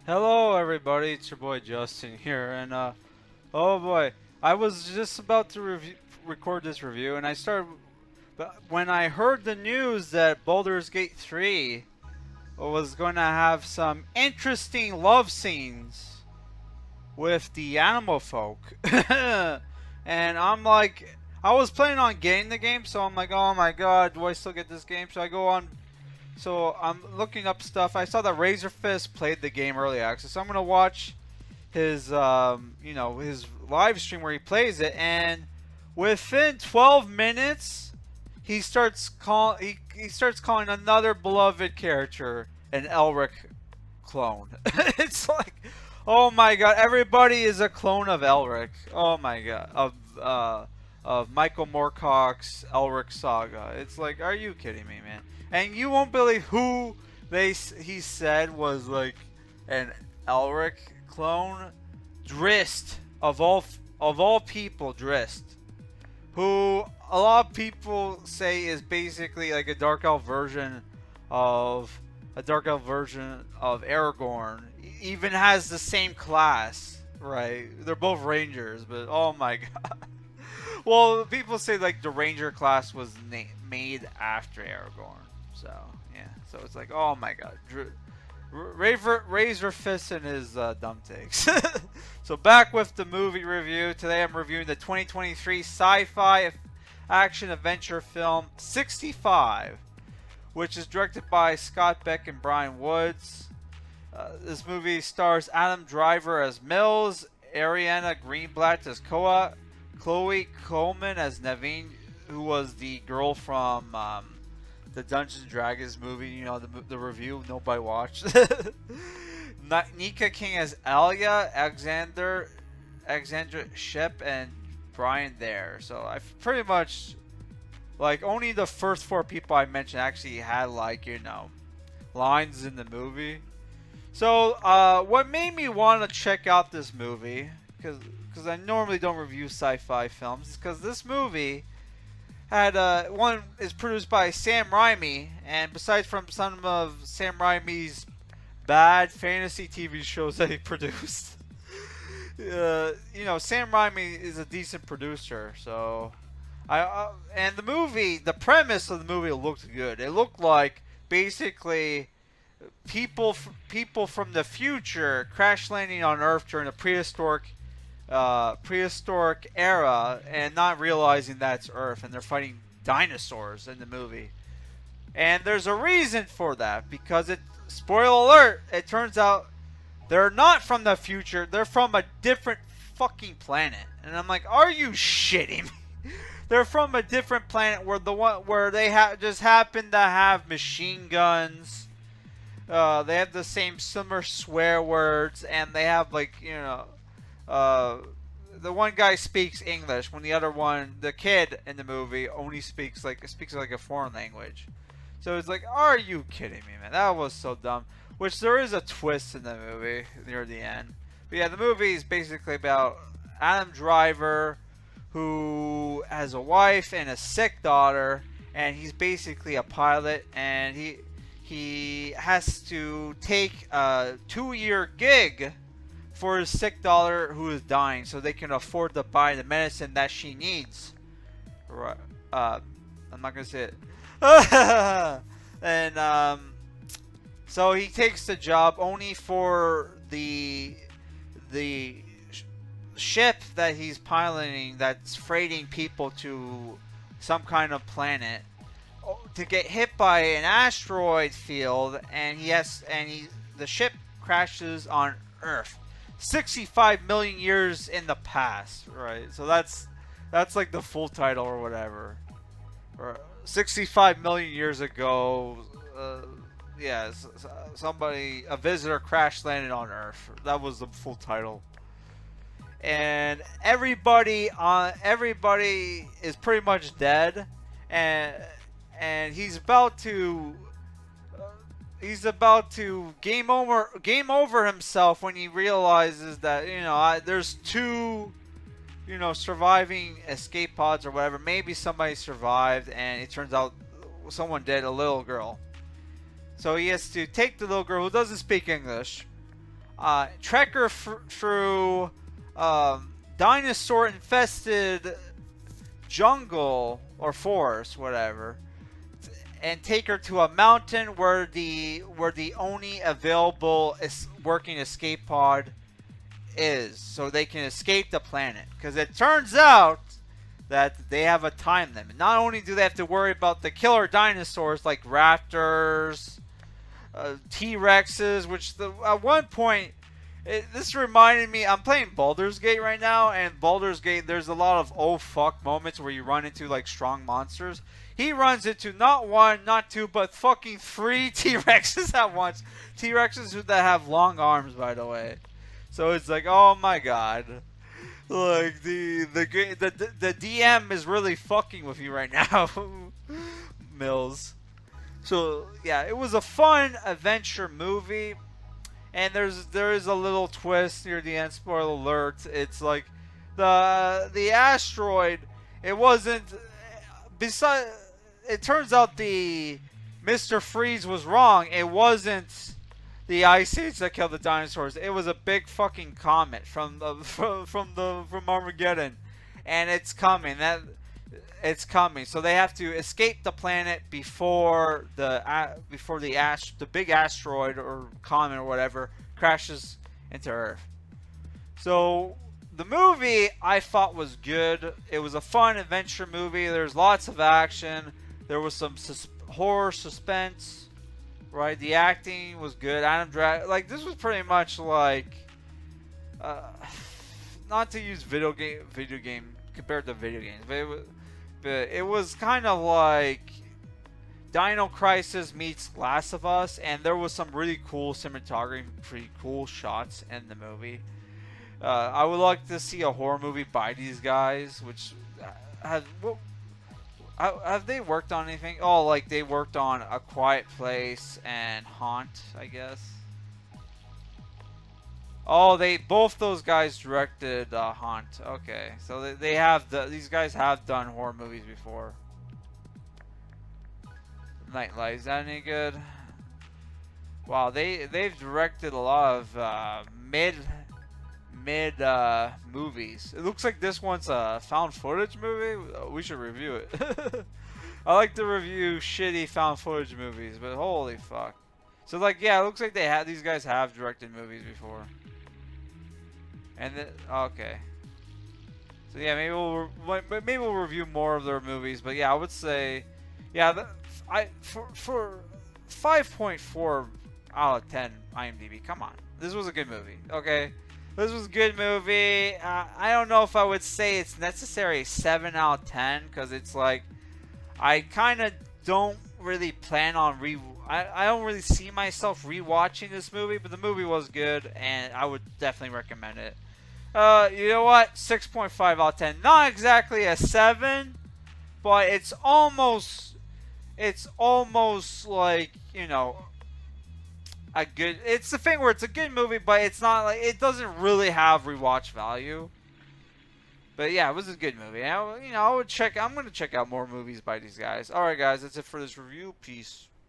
Hello, everybody. It's your boy Justin here, and oh boy, I was just about to record this review, and I started. But when I heard the news that Baldur's Gate 3 was going to have some interesting love scenes with the animal folk, and I'm like, I was planning on getting the game, so I'm like, oh my god, do I still get this game? So I go on. So I'm looking up stuff. I saw that Razor Fist played the game early access, so I'm gonna watch his his live stream where he plays it, and within 12 minutes he starts calling another beloved character an Elric clone. It's like, oh my god, everybody is a clone of Elric. Oh my god, of Michael Moorcock's Elric saga. It's like, are you kidding me, man? And you won't believe who he said was like an Elric clone. Drist, of all people, Drist, who a lot of people say is basically like a dark elf version of Aragorn. Even has the same class, right? They're both rangers, but oh my god. Well, people say like the ranger class was made after Aragorn, so yeah. So it's like, oh my god, Razor Fist and his dumb takes. So back with the movie review. Today I'm reviewing the 2023 sci-fi action adventure film 65, which is directed by Scott Beck and Bryan Woods. This movie stars Adam Driver as Mills, Ariana Greenblatt as Koa, Chloe Coleman as Naveen, who was the girl from the Dungeons and Dragons movie, you know, the review nobody watched. Nika King as Alia, Alexandra Shep, and Bryan there. So I pretty much, like, only the first four people I mentioned actually had, like, you know, lines in the movie. So what made me want to check out this movie, because I normally don't review sci-fi films, because this movie had one is produced by Sam Raimi, and besides from some of Sam Raimi's bad fantasy TV shows that he produced, Sam Raimi is a decent producer. So and the premise of the movie looked good. It looked like basically people from the future crash landing on Earth during a prehistoric era and not realizing that's Earth, and they're fighting dinosaurs in the movie. And there's a reason for that, because spoiler alert, it turns out they're not from the future, they're from a different fucking planet. And I'm like, are you shitting me? They're from a different planet where they just happen to have machine guns. They have the same similar swear words, and they have, like, the one guy speaks English when the other one, the kid in the movie, only speaks like a foreign language. So it's like, are you kidding me, man? That was so dumb. Which there is a twist in the movie near the end. But yeah, the movie is basically about Adam Driver, who has a wife and a sick daughter, and he's basically a pilot, and he has to take a 2-year gig for his sick daughter who is dying, so they can afford to buy the medicine that she needs. Right? I'm not gonna say it. And so he takes the job only for the ship that he's piloting that's freighting people to some kind of planet to get hit by an asteroid field, and the ship crashes on Earth 65 million years in the past, right? So that's like the full title or whatever. Or 65 million years ago, a visitor crash landed on Earth. That was the full title. And everybody is pretty much dead, and he's about to game over himself when he realizes that there's two surviving escape pods or whatever. Maybe somebody survived, and it turns out someone did, a little girl. So he has to take the little girl who doesn't speak English trek her through dinosaur-infested jungle or forest, whatever, and take her to a mountain where the only available working escape pod is, so they can escape the planet. Because it turns out that they have a time limit. Not only do they have to worry about the killer dinosaurs like raptors, T-Rexes, which at one point, this reminded me, I'm playing Baldur's Gate right now, and Baldur's Gate, there's a lot of oh fuck moments where you run into like strong monsters. He runs into not one, not two, but fucking 3 T-Rexes at once. T-Rexes that have long arms, by the way. So it's like, oh my god. Like, the DM is really fucking with you right now, Mills. So, yeah, it was a fun adventure movie. And there is a little twist near the end. Spoiler alert! It's like the asteroid. It wasn't. Besides, it turns out the Mr. Freeze was wrong. It wasn't the ice age that killed the dinosaurs. It was a big fucking comet from Armageddon, and it's coming. It's coming. So they have to escape the planet before the big asteroid or comet or whatever crashes into Earth. So the movie I thought was good. It was a fun adventure movie. There's lots of action. There was some horror suspense. Right, the acting was good. Like, this was pretty much like, not to use video game compared to video games, but it was kind of like Dino Crisis meets Last of Us, and there was some really cool cinematography, pretty cool shots in the movie. I would like to see a horror movie by these guys, which have they worked on anything? Oh, like they worked on A Quiet Place and Haunt, I guess. Oh, both those guys directed Haunt. Okay, so they have these guys have done horror movies before. Nightlight, is that any good? Wow, they've directed a lot of mid movies. It looks like this one's a found footage movie. We should review it. I like to review shitty found footage movies, but holy fuck. So like, yeah, it looks like these guys have directed movies before. And okay. So yeah, maybe we'll review more of their movies, but yeah, I would say, yeah, for 5.4 out of 10 IMDb. Come on, this was a good movie. Okay, this was a good movie. I don't know if I would say it's necessary 7 out of 10, because it's like, I kind of don't really plan on I don't really see myself rewatching this movie, but the movie was good, and I would definitely recommend it. You know what? 6.5 out of 10. Not exactly a 7, but it's almost like, you know, a good. It's the thing where it's a good movie, but it's not like, it doesn't really have rewatch value. But yeah, it was a good movie. I'm gonna check out more movies by these guys. All right, guys, that's it for this review. Peace.